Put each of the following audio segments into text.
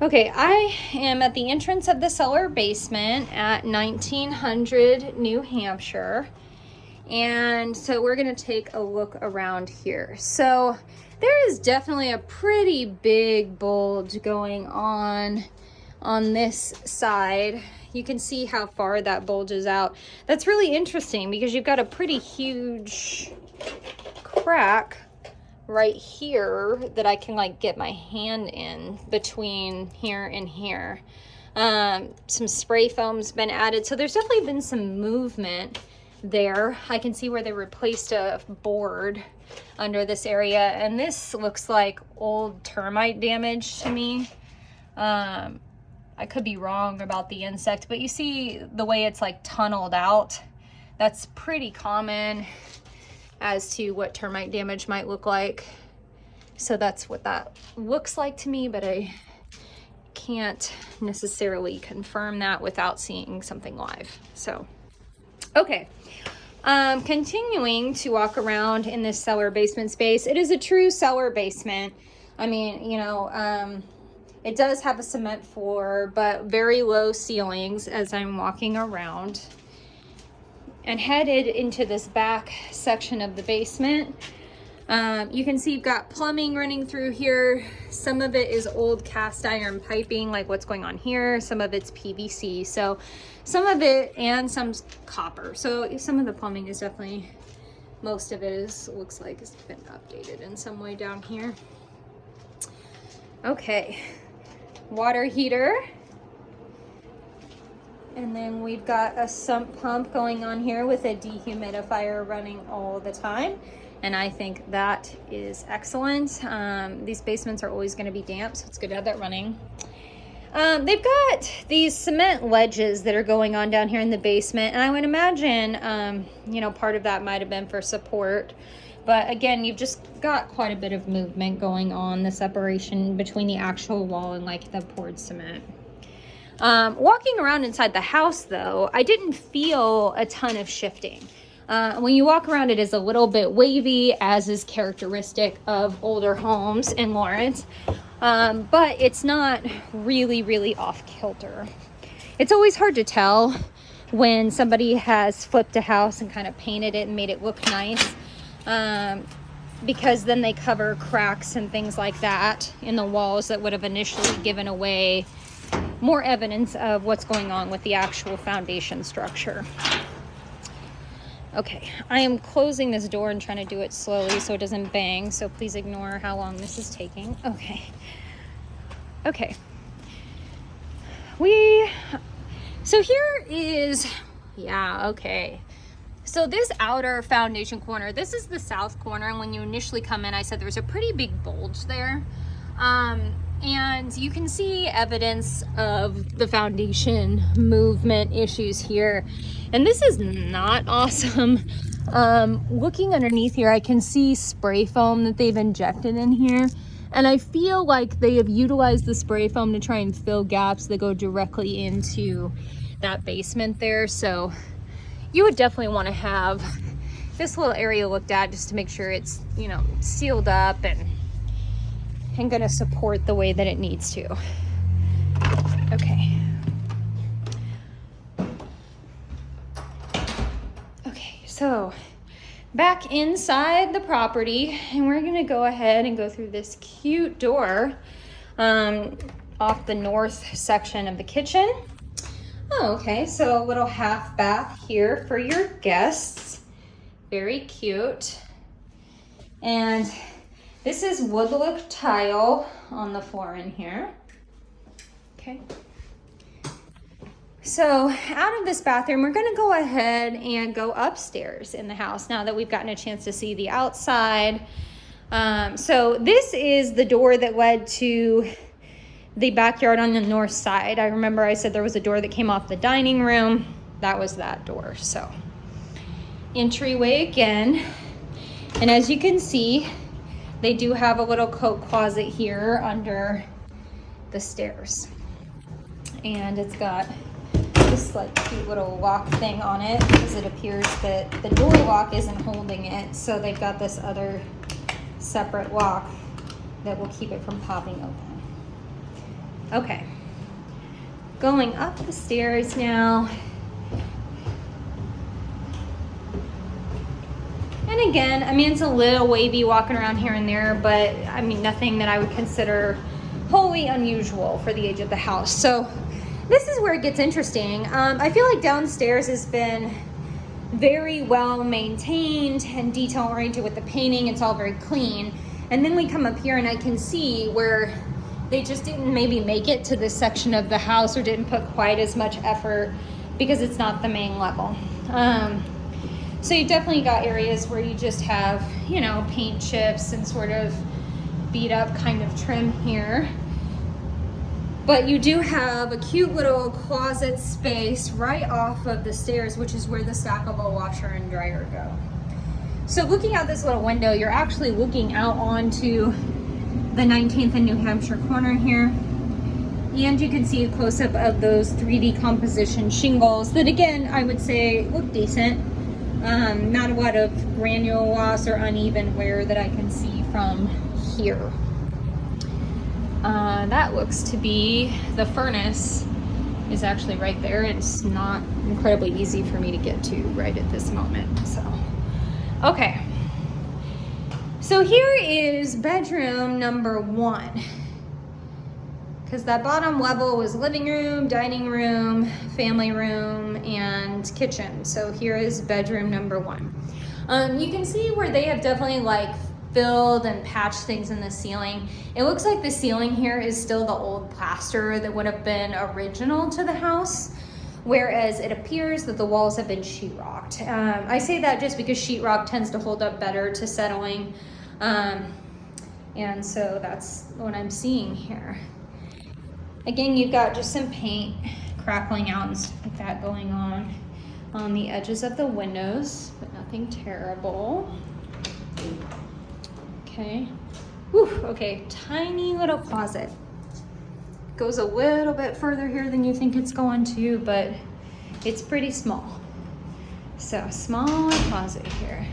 Okay, I am at the entrance of the cellar basement at 1900 New Hampshire. And so we're gonna take a look around here. So there is definitely a pretty big bulge going on this side. You can see how far that bulges out. That's really interesting because you've got a pretty huge crack right here that I can like get my hand in between here and here. Some spray foam's been added, so there's definitely been some movement there. I can see where they replaced a board under this area, and this looks like old termite damage to me. I could be wrong about the insect, but you see the way it's like tunneled out. That's pretty common as to what termite damage might look like. So that's what that looks like to me, but I can't necessarily confirm that without seeing something live. So, okay. Continuing to walk around in this cellar basement space. It is a true cellar basement. I mean, you know, it does have a cement floor, but very low ceilings as I'm walking around. And headed into this back section of the basement, you can see you've got plumbing running through here. Some of it is old cast iron piping, like what's going on here. Some of it's PVC, so some of it, and some's copper. So some of the plumbing is definitely, most of it looks like it's been updated in some way down here. Okay, water heater. And then we've got a sump pump going on here with a dehumidifier running all the time. And I think that is excellent. These basements are always gonna be damp, so it's good to have that running. They've got these cement ledges that are going on down here in the basement. And I would imagine, you know, part of that might've been for support. But again, you've just got quite a bit of movement going on, the separation between the actual wall and like the poured cement. Walking around inside the house though, I didn't feel a ton of shifting. When you walk around, it is a little bit wavy, as is characteristic of older homes in Lawrence, but it's not really off kilter. It's always hard to tell when somebody has flipped a house and kind of painted it and made it look nice, because then they cover cracks and things like that in the walls that would have initially given away more evidence of what's going on with the actual foundation structure. Okay, I am closing this door and trying to do it slowly so it doesn't bang, so please ignore how long this is taking. Okay. So here is, so this outer foundation corner, this is the south corner, and when you initially come in, I said there was a pretty big bulge there. And you can see evidence of the foundation movement issues here. And this is not awesome. Looking underneath here, I can see spray foam that they've injected in here. And I feel like they have utilized the spray foam to try and fill gaps that go directly into that basement there. So you would definitely want to have this little area looked at just to make sure it's, you know, sealed up and going to support the way that it needs to. Okay, so back inside the property, and we're going to go ahead and go through this cute door off the north section of the kitchen. Oh, okay, so a little half bath here for your guests. Very cute. And this is wood look tile on the floor in here. Okay. So out of this bathroom, we're gonna go ahead and go upstairs in the house now that we've gotten a chance to see the outside. So this is the door that led to the backyard on the north side. I remember I said there was a door that came off the dining room. That was that door. So entryway again. And as you can see, they do have a little coat closet here under the stairs. And it's got this like cute little lock thing on it because it appears that the door lock isn't holding it. So they've got this other separate lock that will keep it from popping open. Okay, going up the stairs now. And again, I mean, it's a little wavy walking around here and there, but I mean, nothing that I would consider wholly unusual for the age of the house. So this is where it gets interesting. I feel like downstairs has been very well maintained and detail oriented with the painting. It's all very clean. And then we come up here and I can see where they just didn't maybe make it to this section of the house or didn't put quite as much effort because it's not the main level. So you definitely got areas where you just have, you know, paint chips and sort of beat up kind of trim here. But you do have a cute little closet space right off of the stairs, which is where the stackable washer and dryer go. So looking out this little window, you're actually looking out onto the 19th and New Hampshire corner here. And you can see a close-up of those 3D composition shingles that, again, I would say look decent. Not a lot of granule loss or uneven wear that I can see from here. That looks to be the furnace is actually right there. It's not incredibly easy for me to get to right at this moment. So, okay. So here is bedroom number 1. Because that bottom level was living room, dining room, family room, and kitchen. So here is bedroom number 1. You can see where they have definitely like filled and patched things in the ceiling. It looks like the ceiling here is still the old plaster that would have been original to the house, whereas it appears that the walls have been sheetrocked. I say that just because sheetrock tends to hold up better to settling. And so that's what I'm seeing here. Again, you've got just some paint crackling out and stuff like that going on the edges of the windows, but nothing terrible. Okay. Whew, okay, tiny little closet. Goes a little bit further here than you think it's going to, but it's pretty small. So, small closet here.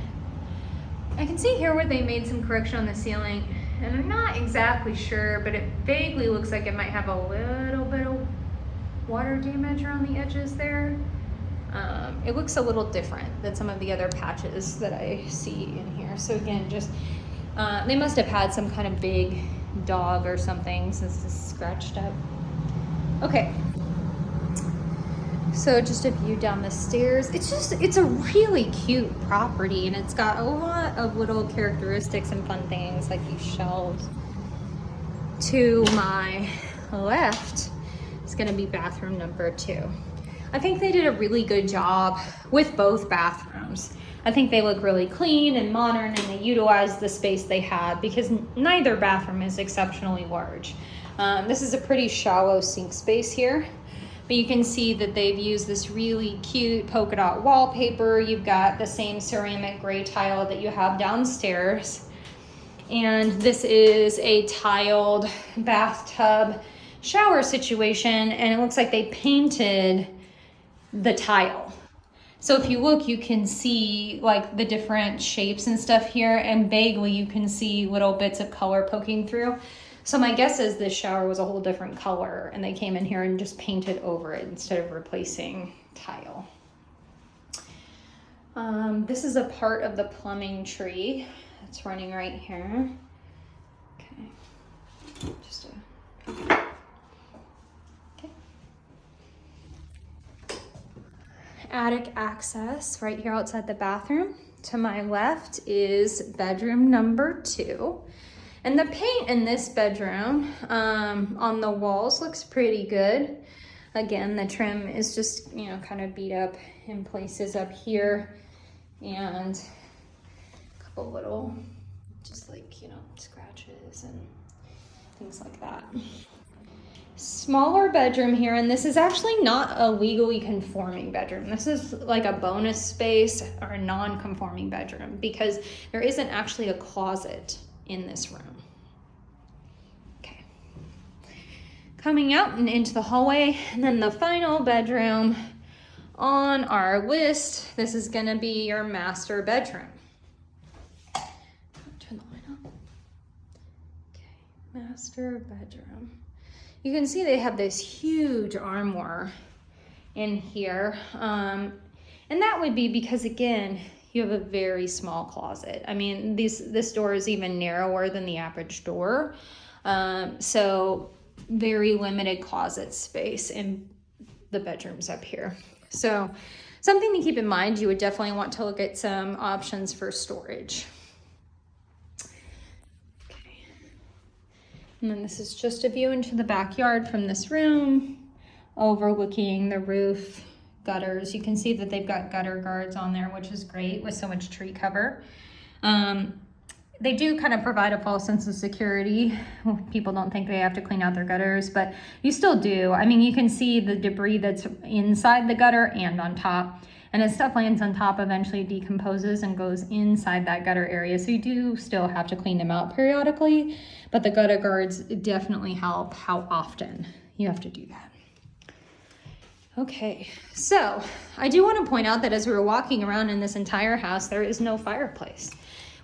I can see here where they made some correction on the ceiling, and I'm not exactly sure, but it vaguely looks like it might have a little bit of water damage around the edges there. It looks a little different than some of the other patches that I see in here. So again, just they must have had some kind of big dog or something since this is scratched up. Okay. So just a view down the stairs. It's a really cute property, and it's got a lot of little characteristics and fun things like these shelves. To my left is gonna be bathroom number 2. I think they did a really good job with both bathrooms. I think they look really clean and modern, and they utilized the space they had because neither bathroom is exceptionally large. This is a pretty shallow sink space here. But you can see that they've used this really cute polka dot wallpaper. You've got the same ceramic gray tile that you have downstairs. And this is a tiled bathtub shower situation, and it looks like they painted the tile. So if you look, you can see like the different shapes and stuff here, and vaguely you can see little bits of color poking through. So my guess is this shower was a whole different color and they came in here and just painted over it instead of replacing tile. This is a part of the plumbing tree that's running right here. Okay, okay. Attic access right here outside the bathroom. To my left is bedroom number 2. And the paint in this bedroom on the walls looks pretty good. Again, the trim is just, you know, kind of beat up in places up here, and a couple little, just like, you know, scratches and things like that. Smaller bedroom here, and this is actually not a legally conforming bedroom. This is like a bonus space or a non-conforming bedroom because there isn't actually a closet in this room. Okay. Coming out and into the hallway, and then the final bedroom on our list, this is gonna be your master bedroom. Turn the light on. Okay, master bedroom. you can see they have this huge armoire in here. And that would be because, again, you have a very small closet. I mean, this door is even narrower than the average door. So very limited closet space in the bedrooms up here. So something to keep in mind, you would definitely want to look at some options for storage. Okay. And then this is just a view into the backyard from this room, overlooking the roof, gutters. You can see that they've got gutter guards on there, which is great with so much tree cover. They do kind of provide a false sense of security. People don't think they have to clean out their gutters, but you still do. I mean, you can see the debris that's inside the gutter and on top. And as stuff lands on top, eventually decomposes and goes inside that gutter area. So you do still have to clean them out periodically, but the gutter guards definitely help how often you have to do that. Okay, so I do want to point out that as we were walking around in this entire house, there is no fireplace,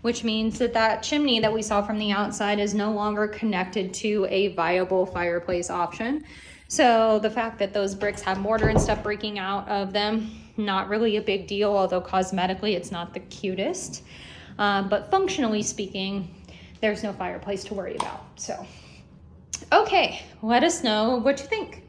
which means that that chimney that we saw from the outside is no longer connected to a viable fireplace option. So the fact that those bricks have mortar and stuff breaking out of them, not really a big deal, although cosmetically it's not the cutest. But functionally speaking, there's no fireplace to worry about. So, okay, let us know what you think.